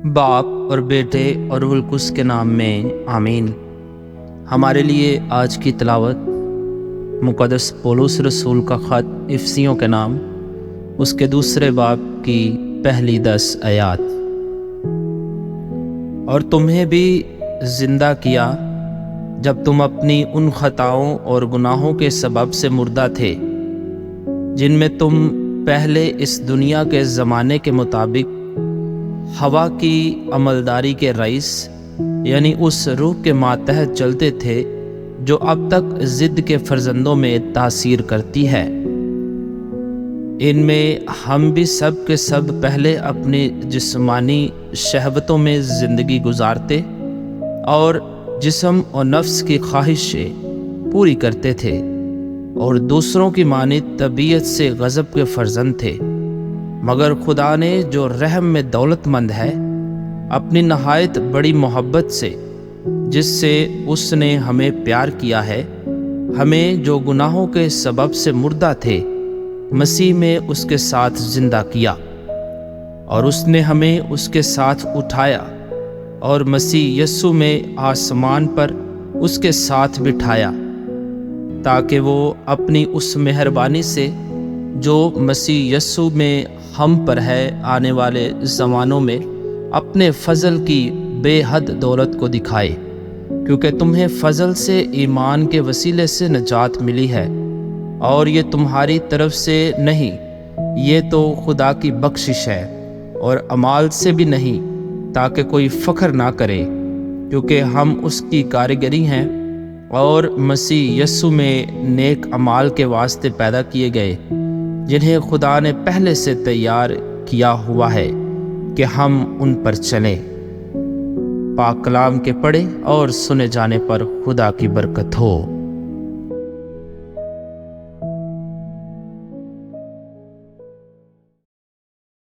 باپ اور بیٹے اور روح القدس کے نام میں آمین۔ ہمارے لیے آج کی تلاوت مقدس پولس رسول کا خط افسیوں کے نام اس کے دوسرے باب کی پہلی 10 آیات۔ اور تمہیں بھی زندہ کیا جب تم اپنی ان خطاؤں اور گناہوں کے سبب سے مردہ تھے جن میں تم پہلے اس دنیا کے زمانے کے مطابق ہوا کی عملداری کے رئیس یعنی اس روح کے ماتحت چلتے تھے جو اب تک ضد کے فرزندوں میں تاثیر کرتی ہے۔ ان میں ہم بھی سب کے سب پہلے اپنی جسمانی شہوتوں میں زندگی گزارتے اور جسم اور نفس کی خواہشیں پوری کرتے تھے اور دوسروں کی مانند طبیعت سے غضب کے فرزند تھے، مگر خدا نے جو رحم میں دولت مند ہے اپنی نہایت بڑی محبت سے جس سے اس نے ہمیں پیار کیا ہے، ہمیں جو گناہوں کے سبب سے مردہ تھے مسیح میں اس کے ساتھ زندہ کیا، اور اس نے ہمیں اس کے ساتھ اٹھایا اور مسیح یسوع میں آسمان پر اس کے ساتھ بٹھایا، تاکہ وہ اپنی اس مہربانی سے جو مسیح یسوع میں ہم پر ہے آنے والے زمانوں میں اپنے فضل کی بے حد دولت کو دکھائے، کیونکہ تمہیں فضل سے ایمان کے وسیلے سے نجات ملی ہے، اور یہ تمہاری طرف سے نہیں، یہ تو خدا کی بخشش ہے، اور اعمال سے بھی نہیں، تاکہ کوئی فخر نہ کرے، کیونکہ ہم اس کی کاریگری ہیں اور مسیح یسوع میں نیک اعمال کے واسطے پیدا کیے گئے، جنہیں خدا نے پہلے سے تیار کیا ہوا ہے کہ ہم ان پر چلیں۔ پاک کلام کے پڑھے اور سنے جانے پر خدا کی برکت ہو۔